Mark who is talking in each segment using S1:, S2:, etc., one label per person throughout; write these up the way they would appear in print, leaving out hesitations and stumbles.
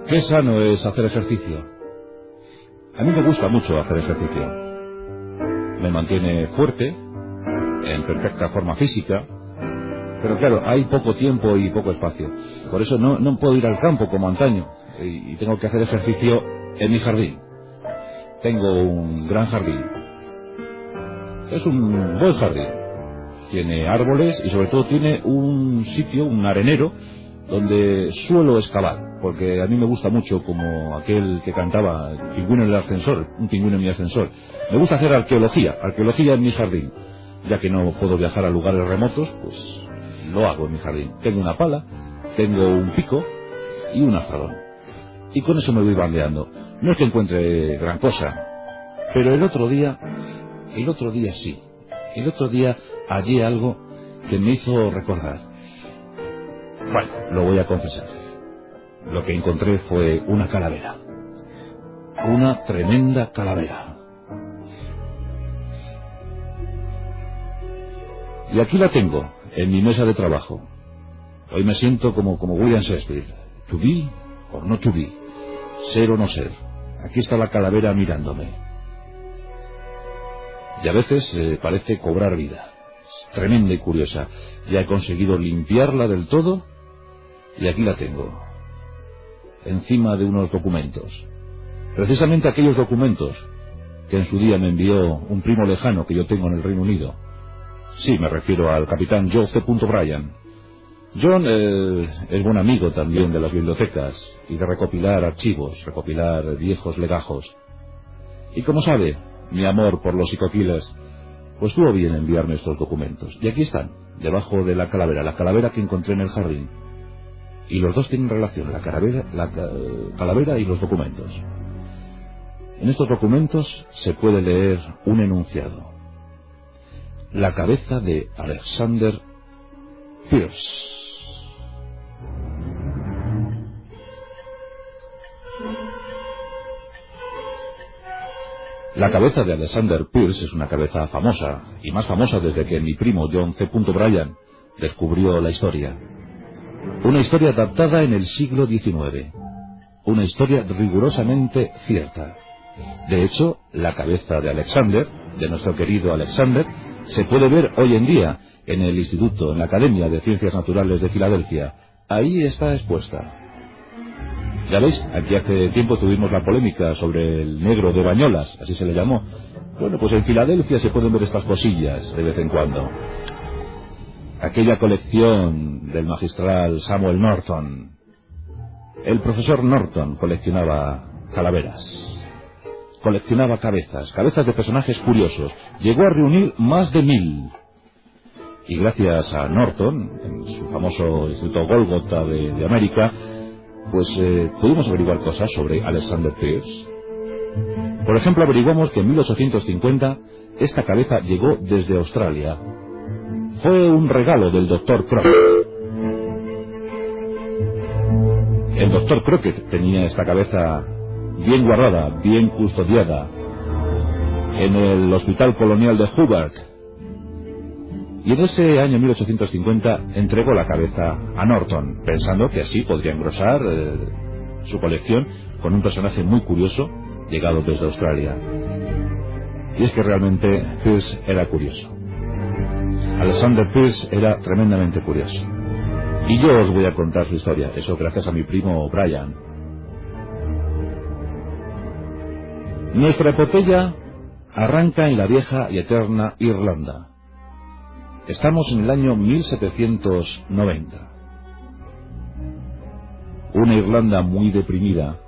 S1: Qué sano es hacer ejercicio. A mí me gusta mucho hacer ejercicio. Me mantiene fuerte, en perfecta forma física, pero claro, hay poco tiempo y poco espacio. Por eso no puedo ir al campo como antaño y tengo que hacer ejercicio en mi jardín. Tengo un gran jardín. Es un buen jardín. Tiene árboles y sobre todo tiene un sitio, un arenero, donde suelo excavar, porque a mí me gusta mucho, como aquel que cantaba, el pingüino en el ascensor, un pingüino en mi ascensor. Me gusta hacer arqueología en mi jardín. Ya que no puedo viajar a lugares remotos, pues lo hago en mi jardín. Tengo una pala, tengo un pico y un azadón. Y con eso me voy bandeando. No es que encuentre gran cosa, pero el otro día sí. El otro día hallé algo que me hizo recordar. Bueno, lo voy a confesar. Lo que encontré fue una calavera. Una tremenda calavera. Y aquí la tengo, en mi mesa de trabajo. Hoy me siento como William Shakespeare. To be or not to be. Ser o no ser. Aquí está la calavera mirándome. Y a veces parece cobrar vida. Es tremenda y curiosa. Ya he conseguido limpiarla del todo y aquí la tengo. Encima de unos documentos. Precisamente aquellos documentos que en su día me envió un primo lejano que yo tengo en el Reino Unido. Sí, me refiero al capitán John C. Bryan. John es buen amigo también de las bibliotecas y de recopilar archivos, recopilar viejos legajos. Y como sabe, mi amor por los psycho-killers, pues tuvo bien enviarme estos documentos. Y aquí están, debajo de la calavera que encontré en el jardín. Y los dos tienen relación, la calavera y los documentos. En estos documentos se puede leer un enunciado. La cabeza de Alexander Pierce. La cabeza de Alexander Pierce es una cabeza famosa, y más famosa desde que mi primo John C. Bryan descubrió la historia. Una historia adaptada en el siglo XIX. Una historia rigurosamente cierta. De hecho, la cabeza de Alexander, de nuestro querido Alexander, se puede ver hoy en día en el Instituto, en la Academia de Ciencias Naturales de Filadelfia. Ahí está expuesta. Ya veis, aquí hace tiempo tuvimos la polémica sobre el negro de Bañolas, así se le llamó. Bueno, pues en Filadelfia se pueden ver estas cosillas de vez en cuando. Aquella colección del magistral Samuel Norton. El profesor Norton coleccionaba calaveras. Coleccionaba cabezas de personajes curiosos. Llegó a reunir más de 1000. Y gracias a Norton, en su famoso Instituto Golgotha de América, pues pudimos averiguar cosas sobre Alexander Pierce. Por ejemplo, averiguamos que en 1850 esta cabeza llegó desde Australia. Fue un regalo del Dr. Crockett. El Dr. Crockett tenía esta cabeza bien guardada, bien custodiada, en el Hospital Colonial de Hobart. Y en ese año 1850 entregó la cabeza a Norton, pensando que así podría engrosar su colección con un personaje muy curioso llegado desde Australia. Y es que realmente Pierce era curioso. Alexander Pierce era tremendamente curioso. Y yo os voy a contar su historia, eso gracias a mi primo Brian. Nuestra epopeya arranca en la vieja y eterna Irlanda. Estamos en el año 1790. Una Irlanda muy deprimida.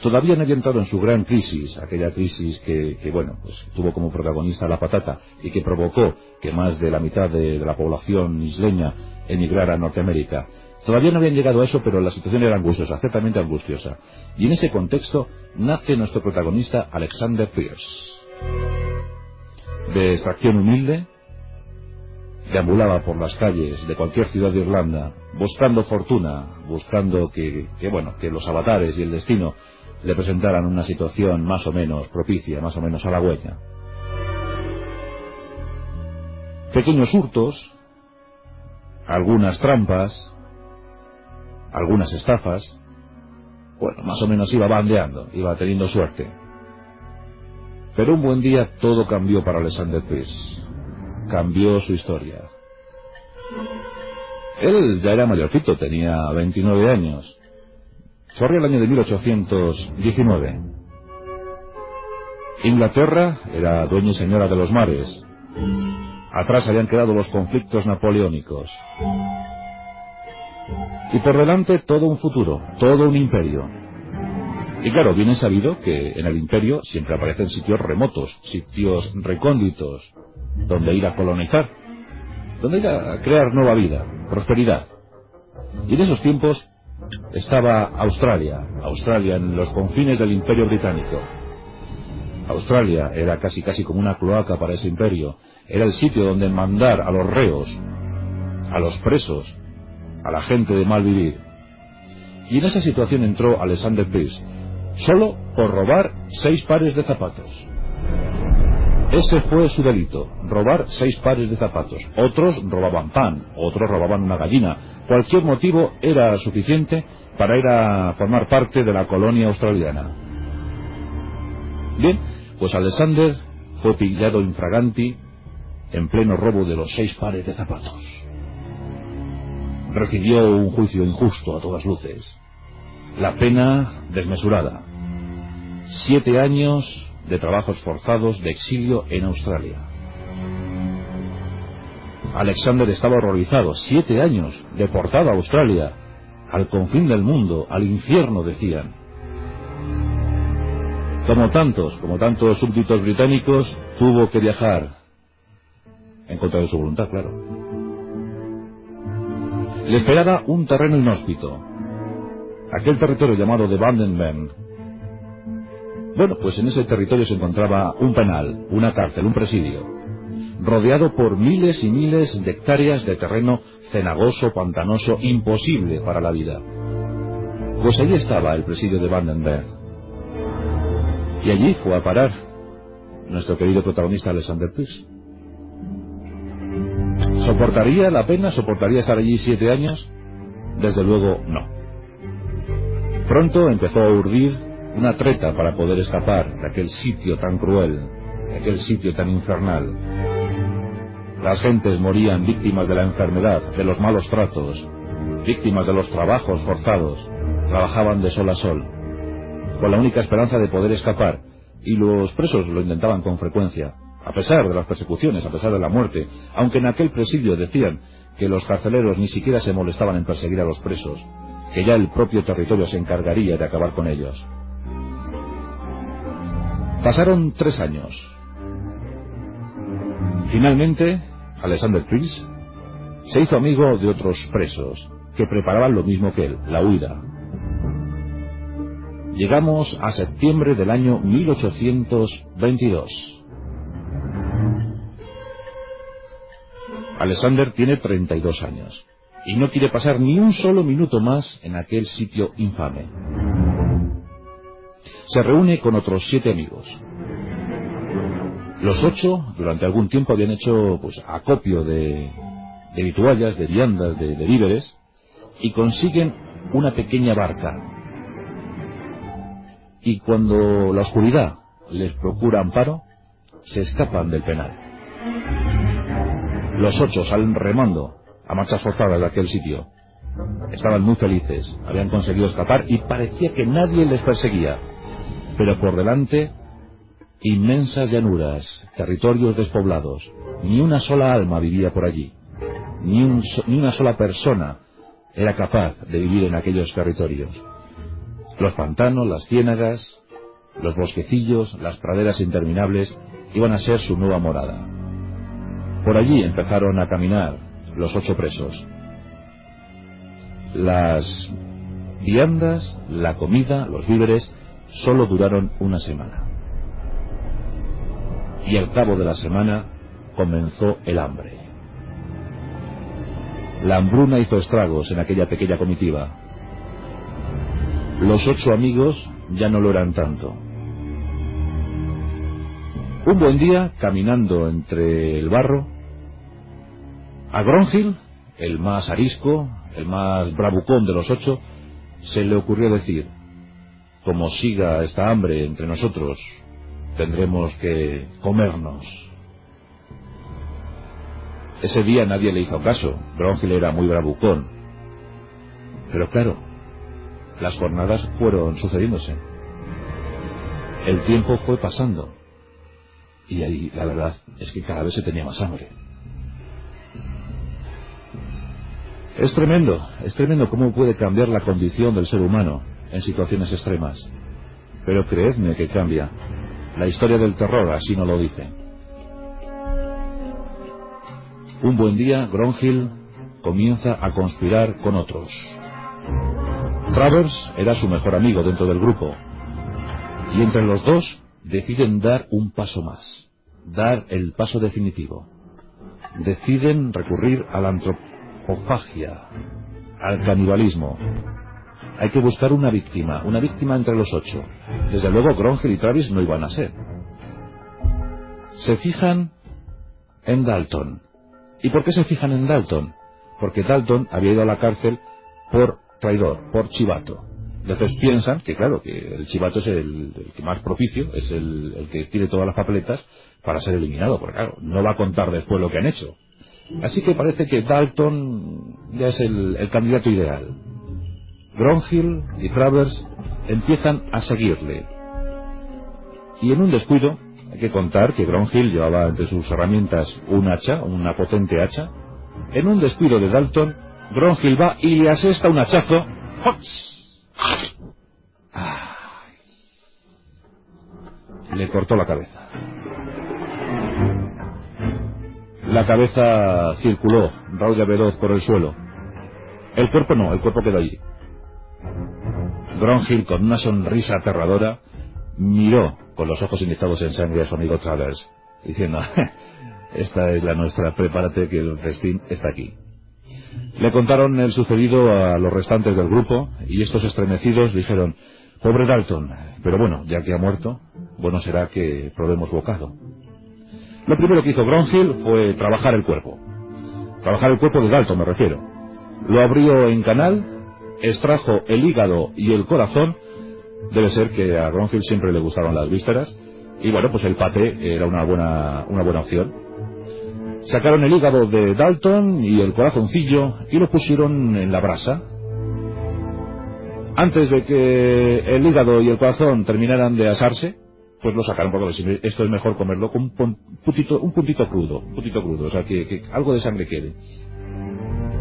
S1: Todavía no había entrado en su gran crisis, aquella crisis que bueno, pues tuvo como protagonista la patata y que provocó que más de la mitad de la población isleña emigrara a Norteamérica. Todavía no habían llegado a eso, pero la situación era angustiosa, ciertamente angustiosa. Y en ese contexto nace nuestro protagonista Alexander Pierce. De extracción humilde, deambulaba por las calles de cualquier ciudad de Irlanda, buscando fortuna, buscando que los avatares y el destino le presentaran una situación más o menos propicia, más o menos halagüeña. Pequeños hurtos, algunas trampas, algunas estafas, Bueno, más o menos iba bandeando, iba teniendo suerte. Pero un buen día todo cambió para Alexander Pierce. Cambió su historia. Él ya era mayorcito, tenía 29 años. Corría el año de 1819. Inglaterra era dueña y señora de los mares. Atrás habían quedado los conflictos napoleónicos. Y por delante todo un futuro, todo un imperio. Y claro, bien es sabido que en el imperio siempre aparecen sitios remotos, sitios recónditos, donde ir a colonizar, donde ir a crear nueva vida, prosperidad. Y en esos tiempos estaba Australia en los confines del Imperio Británico. Australia era casi como una cloaca para ese imperio. Era el sitio donde mandar a los reos, a los presos, a la gente de mal vivir. Y en esa situación entró Alexander Pierce, solo por robar 6 pares de zapatos. Ese fue su delito, robar 6 pares de zapatos. Otros robaban pan, otros robaban una gallina. Cualquier motivo era suficiente para ir a formar parte de la colonia australiana. Bien, pues Alexander fue pillado infraganti en pleno robo de los 6 pares de zapatos. Recibió un juicio injusto a todas luces. La pena desmesurada. 7 años de trabajos forzados de exilio en Australia. Alexander estaba horrorizado. 7 años deportado a Australia, al confín del mundo, al infierno, decían. Como tantos súbditos británicos, tuvo que viajar en contra de su voluntad, claro. Le esperaba un terreno inhóspito, aquel territorio llamado de Bundaberg. Bueno, pues en ese territorio se encontraba un penal, una cárcel, un presidio, rodeado por miles y miles de hectáreas de terreno cenagoso, pantanoso, imposible para la vida. Pues allí estaba el presidio de Bundaberg. Y allí fue a parar nuestro querido protagonista Alexander Pierce. ¿Soportaría la pena? ¿Soportaría estar allí 7 años? Desde luego no. Pronto empezó a urdir una treta para poder escapar de aquel sitio tan cruel, de aquel sitio tan infernal. Las gentes morían víctimas de la enfermedad, de los malos tratos, víctimas de los trabajos forzados. Trabajaban de sol a sol, con la única esperanza de poder escapar, y los presos lo intentaban con frecuencia, a pesar de las persecuciones, a pesar de la muerte, aunque en aquel presidio decían que los carceleros ni siquiera se molestaban en perseguir a los presos, que ya el propio territorio se encargaría de acabar con ellos. Pasaron 3 años. Finalmente, Alexander Pierce se hizo amigo de otros presos que preparaban lo mismo que él, la huida. Llegamos a septiembre del año 1822. Alexander tiene 32 años y no quiere pasar ni un solo minuto más en aquel sitio infame. Se reúne con otros 7 amigos. Los 8 durante algún tiempo habían hecho acopio de vituallas, de viandas, de víveres, y consiguen una pequeña barca. Y cuando la oscuridad les procura amparo, se escapan del penal. Los 8 salen remando a marchas forzadas de aquel sitio. Estaban muy felices, habían conseguido escapar y parecía que nadie les perseguía. Pero por delante, inmensas llanuras, territorios despoblados. Ni una sola alma vivía por allí. Ni una sola persona era capaz de vivir en aquellos territorios. Los pantanos, las ciénagas, los bosquecillos, las praderas interminables iban a ser su nueva morada. Por allí empezaron a caminar los 8 presos. Las viandas, la comida, los víveres solo duraron una semana. Y al cabo de la semana comenzó el hambre. La hambruna hizo estragos en aquella pequeña comitiva. Los 8 amigos ya no lo eran tanto. Un buen día, caminando entre el barro, a Gronhill, el más arisco, el más bravucón de los 8, se le ocurrió decir: como siga esta hambre entre nosotros, tendremos que comernos. Ese día nadie le hizo caso. Gronhyl era muy bravucón. Pero claro, las jornadas fueron sucediéndose. El tiempo fue pasando. Y ahí la verdad es que cada vez se tenía más hambre. Es tremendo cómo puede cambiar la condición del ser humano en situaciones extremas. Pero creedme que cambia. La historia del terror así nos lo dice. Un buen día, Gronhyl comienza a conspirar con otros. Travers era su mejor amigo dentro del grupo. Y entre los dos deciden dar un paso más. Dar el paso definitivo. Deciden recurrir a la antropofagia, al canibalismo. Hay que buscar una víctima entre los 8. Desde luego Gronhyl y Travis no iban a ser. Se fijan en Dalton. ¿Y por qué se fijan en Dalton? Porque Dalton había ido a la cárcel por traidor, por chivato. Entonces piensan que claro, que el chivato es el que más propicio, es el que tiene todas las papeletas para ser eliminado, porque claro, no va a contar después lo que han hecho. Así que parece que Dalton ya es el candidato ideal. Gronhyl y Travers empiezan a seguirle. Y en un descuido, hay que contar que Gronhyl llevaba entre sus herramientas un hacha, una potente hacha. En un descuido de Dalton, Gronhyl va y le asesta un hachazo. Le cortó la cabeza. La cabeza circuló, rauda veloz por el suelo. El cuerpo no, el cuerpo quedó allí. Gronhyl, con una sonrisa aterradora, miró con los ojos inyectados en sangre a su amigo Travers, diciendo: esta es la nuestra, prepárate que el festín está aquí. Le contaron el sucedido a los restantes del grupo, y estos estremecidos dijeron: pobre Dalton, pero bueno, ya que ha muerto, bueno será que probemos bocado. Lo primero que hizo Gronhyl fue trabajar el cuerpo. Trabajar el cuerpo de Dalton, me refiero. Lo abrió en canal, extrajo el hígado y el corazón. Debe ser que a Gronhyl siempre le gustaron las vísceras. Y bueno, pues el paté era una buena opción. Sacaron el hígado de Dalton y el corazoncillo y lo pusieron en la brasa. Antes de que el hígado y el corazón terminaran de asarse, pues lo sacaron, porque esto es mejor comerlo con un puntito crudo, o sea, que algo de sangre quede.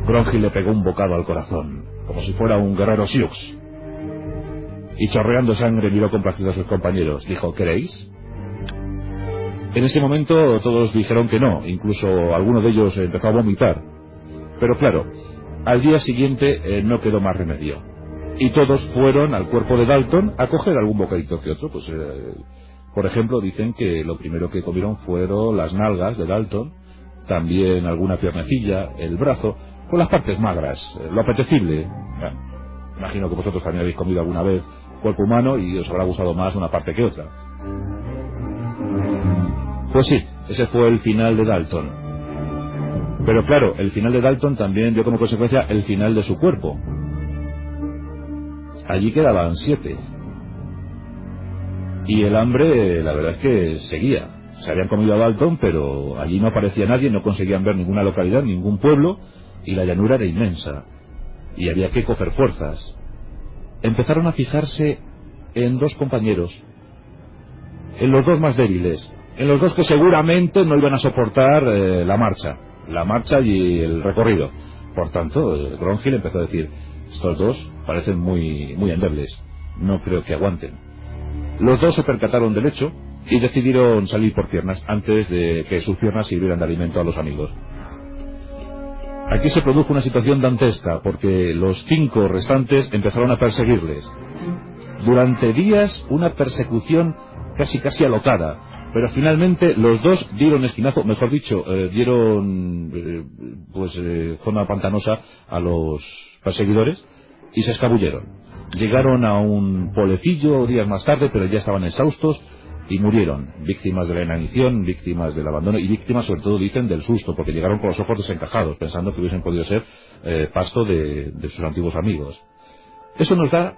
S1: Gronhyl le pegó un bocado al corazón, como si fuera un guerrero Sioux. Y chorreando sangre miró complacido a sus compañeros. Dijo: ¿queréis? En ese momento todos dijeron que no, incluso alguno de ellos empezó a vomitar. Pero claro, al día siguiente no quedó más remedio. Y todos fueron al cuerpo de Dalton a coger algún bocadito que otro. Pues, por ejemplo, dicen que lo primero que comieron fueron las nalgas de Dalton, también alguna piernecilla, el brazo, con las partes magras, lo apetecible. Bueno, imagino que vosotros también habéis comido alguna vez cuerpo humano y os habrá gustado más una parte que otra. Pues sí, ese fue el final de Dalton. Pero claro, el final de Dalton también dio como consecuencia el final de su cuerpo. Allí quedaban 7. Y el hambre, la verdad es que seguía. Se habían comido a Dalton, pero allí no aparecía nadie, no conseguían ver ninguna localidad, ningún pueblo, y la llanura era inmensa. Y había que coger fuerzas. Empezaron a fijarse en 2 compañeros, en los 2 más débiles, en los 2 que seguramente no iban a soportar la marcha y el recorrido. Por tanto, Gronhyl empezó a decir: estos 2 parecen muy endebles, no creo que aguanten. Los 2 se percataron del hecho y decidieron salir por piernas antes de que sus piernas sirvieran de alimento a los amigos. Aquí se produjo una situación dantesca, porque los 5 restantes empezaron a perseguirles. Durante días, una persecución casi alocada, pero finalmente los 2 dieron esquinazo, mejor dicho, dieron zona pantanosa a los perseguidores y se escabulleron. Llegaron a un pueblecillo días más tarde, pero ya estaban exhaustos y murieron, víctimas de la inanición, víctimas del abandono y víctimas, sobre todo, dicen, del susto, porque llegaron con los ojos desencajados, pensando que hubiesen podido ser pasto de sus antiguos amigos. Eso nos da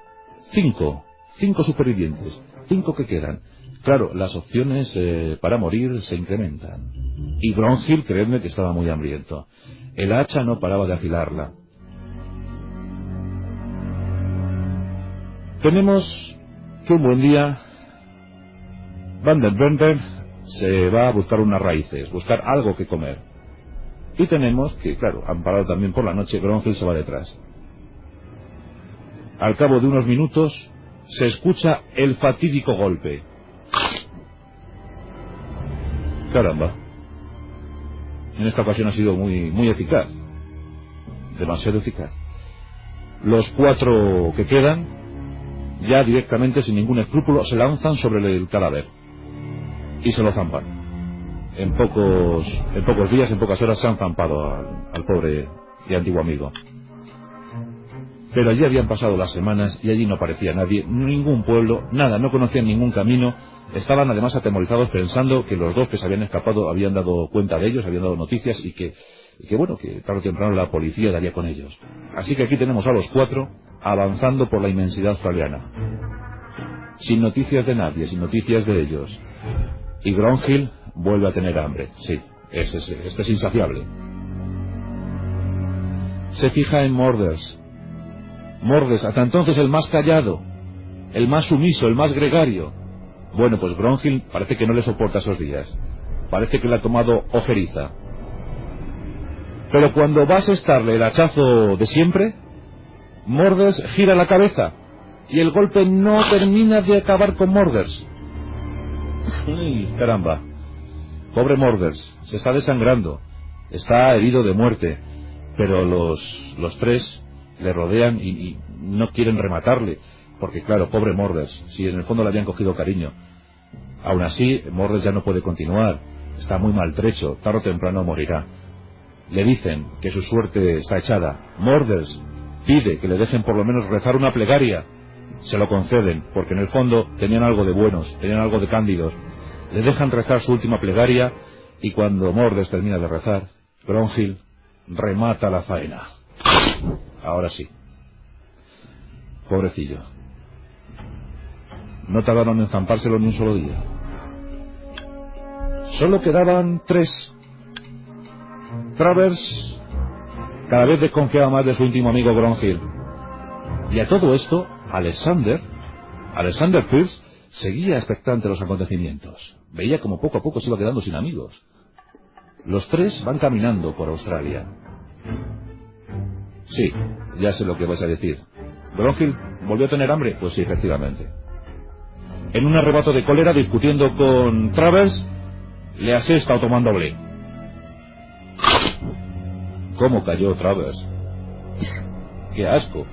S1: 5 5 supervivientes, 5 que quedan. Claro, las opciones para morir se incrementan. Y Gronhill, creedme que estaba muy hambriento. El hacha no paraba de afilarla. Tenemos que un buen día Van der Bender se va a buscar unas raíces, buscar algo que comer. Y tenemos que, claro, amparado también por la noche, Gronhill se va detrás. Al cabo de unos minutos se escucha el fatídico golpe. Caramba. En esta ocasión ha sido muy eficaz. Demasiado eficaz. Los 4 que quedan, ya directamente, sin ningún escrúpulo, se lanzan sobre el cadáver. Y se lo zampan. En pocos días, en pocas horas, se han zampado al pobre y antiguo amigo. Pero allí habían pasado las semanas y allí no aparecía nadie, ningún pueblo, nada, no conocían ningún camino. Estaban además atemorizados pensando que los 2 que se habían escapado habían dado cuenta de ellos, habían dado noticias y que bueno, que tarde o temprano la policía daría con ellos. Así que aquí tenemos a los 4 avanzando por la inmensidad australiana. Sin noticias de nadie, sin noticias de ellos. Y Gronhill vuelve a tener hambre, sí, este es insaciable. Se fija en Morders. Morders, hasta entonces el más callado, el más sumiso, el más gregario. Bueno, pues Gronhill parece que no le soporta esos días. Parece que le ha tomado ojeriza. Pero cuando va a asestarle el hachazo de siempre, Morders gira la cabeza y el golpe no termina de acabar con Morders. ¡Ay, caramba! Pobre Morders, se está desangrando, está herido de muerte, pero los 3 le rodean y no quieren rematarle, porque claro, pobre Morders, si en el fondo le habían cogido cariño. Aún así, Morders ya no puede continuar, está muy maltrecho, tarde o temprano morirá. Le dicen que su suerte está echada. Morders pide que le dejen por lo menos rezar una plegaria. Se lo conceden, porque en el fondo tenían algo de buenos, tenían algo de cándidos. Le dejan rezar su última plegaria y cuando Morders termina de rezar, Gronhill remata la faena. Ahora sí. Pobrecillo. No tardaron en zampárselo ni un solo día. Solo quedaban 3. Travers cada vez desconfiaba más de su íntimo amigo Gronhill. Y a todo esto, Alexander Pierce seguía expectante de los acontecimientos. Veía como poco a poco se iba quedando sin amigos. Los 3 van caminando por Australia. Sí, ya sé lo que vais a decir. ¿Gronhill volvió a tener hambre? Pues sí, efectivamente. En un arrebato de cólera, discutiendo con Travers, le asesta tomándole. ¿Cómo cayó Travers? ¡Qué asco!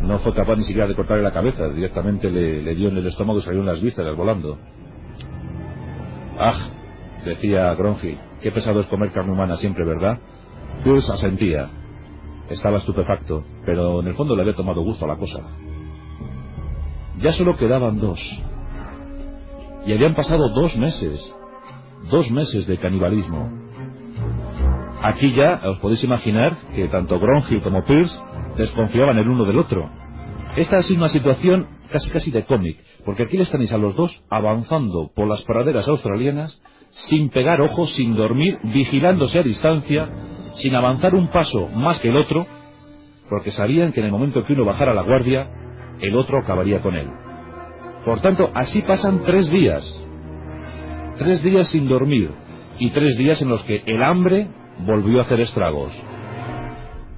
S1: No fue capaz ni siquiera de cortarle la cabeza, directamente le dio en el estómago y salieron las vísceras volando. ¡Ah! Decía Gronhill, qué pesado es comer carne humana siempre, ¿verdad? Pierce asentía. Estaba estupefacto, pero en el fondo le había tomado gusto a la cosa. Ya solo quedaban 2. Y habían pasado 2 meses. 2 meses de canibalismo. Aquí ya os podéis imaginar que tanto Gronhill como Pierce desconfiaban el uno del otro. Esta ha sido una situación casi de cómic, porque aquí les tenéis a los 2 avanzando por las praderas australianas, sin pegar ojos, sin dormir, vigilándose a distancia, sin avanzar un paso más que el otro, porque sabían que en el momento que uno bajara la guardia, el otro acabaría con él. Por tanto, así pasan 3 días. 3 días sin dormir, y 3 días en los que el hambre volvió a hacer estragos.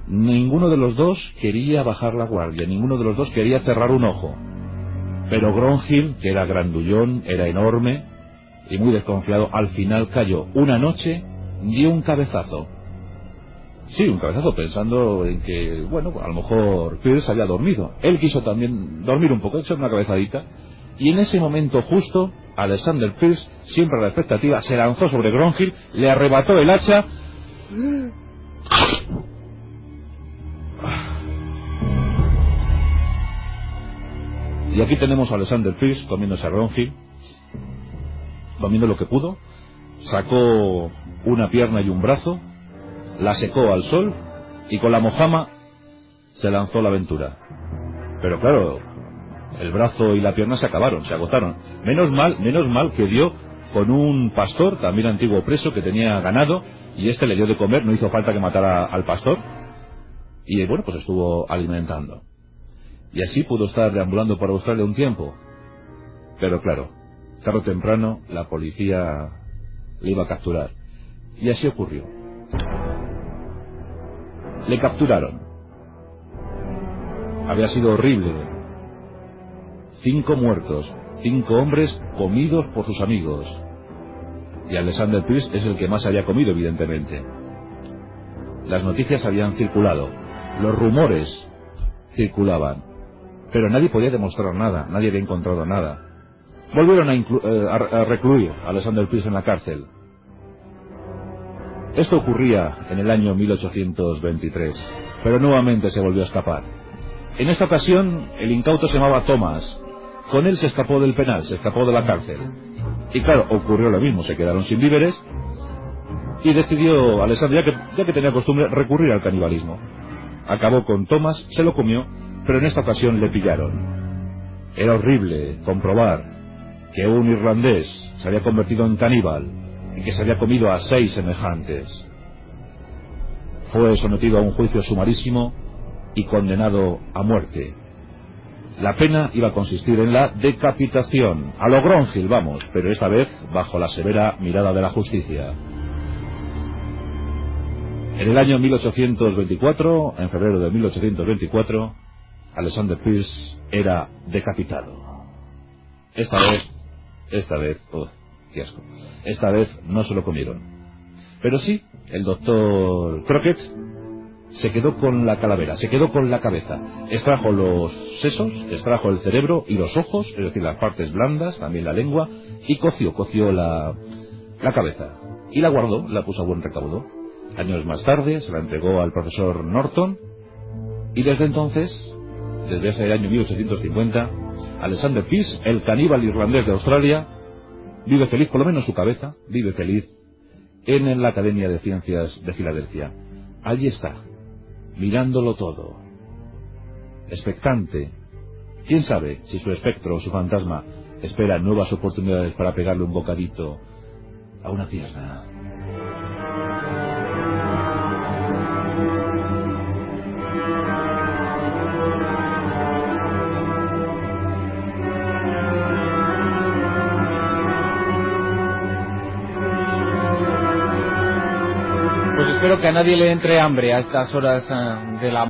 S1: Ninguno de los 2 quería bajar la guardia, ninguno de los 2 quería cerrar un ojo. Pero Gronhill, que era grandullón, era enorme y muy desconfiado, al final cayó. Una noche dio un cabezazo. Sí, un cabezazo, pensando en que, bueno, a lo mejor Pierce había dormido. Él quiso también dormir un poco, echar una cabezadita. Y en ese momento justo, Alexander Pierce, siempre a la expectativa, se lanzó sobre Gronhill, le arrebató el hacha. Y aquí tenemos a Alexander Pierce comiéndose a Gronhill, comiendo lo que pudo. Sacó una pierna y un brazo, la secó al sol y con la mojama se lanzó a la aventura. Pero claro, el brazo y la pierna se acabaron, se agotaron. Menos mal que dio con un pastor, también antiguo preso, que tenía ganado, y este le dio de comer, no hizo falta que matara al pastor, y bueno, pues estuvo alimentando. Y así pudo estar deambulando por Australia un tiempo. Pero claro, tarde o temprano la policía le iba a capturar. Y así ocurrió. Le capturaron. Había sido horrible. 5 muertos, 5 hombres comidos por sus amigos. Y Alexander Pierce es el que más había comido, evidentemente. Las noticias habían circulado, los rumores circulaban, pero nadie podía demostrar nada, nadie había encontrado nada. Volvieron a recluir a Alexander Pierce en la cárcel. Esto ocurría en el año 1823, pero nuevamente se volvió a escapar. En esta ocasión, el incauto se llamaba Thomas. Con él se escapó del penal, se escapó de la cárcel. Y claro, ocurrió lo mismo, se quedaron sin víveres y decidió Alexander, ya que tenía costumbre, recurrir al canibalismo. Acabó con Thomas, se lo comió, pero en esta ocasión le pillaron. Era horrible comprobar que un irlandés se había convertido en caníbal y que se había comido a 6 semejantes. Fue sometido a un juicio sumarísimo y condenado a muerte. La pena iba a consistir en la decapitación, a lo Gronhill, vamos, pero esta vez bajo la severa mirada de la justicia. En el año 1824, en febrero de 1824, Alexander Pierce era decapitado. Esta vez, qué asco, esta vez no se lo comieron. Pero sí, el doctor Crockett se quedó con la calavera, se quedó con la cabeza, extrajo los sesos, extrajo el cerebro y los ojos, es decir, las partes blandas, también la lengua, y coció la cabeza, y la guardó, la puso a buen recaudo. Años más tarde se la entregó al profesor Norton, y desde entonces, desde ese año 1850, Alexander Pierce, el caníbal irlandés de Australia, vive feliz, por lo menos su cabeza, vive feliz en la Academia de Ciencias de Filadelfia. Allí está, mirándolo todo, expectante. ¿Quién sabe si su espectro o su fantasma espera nuevas oportunidades para pegarle un bocadito a una pierna?
S2: Pues espero que a nadie le entre hambre a estas horas de la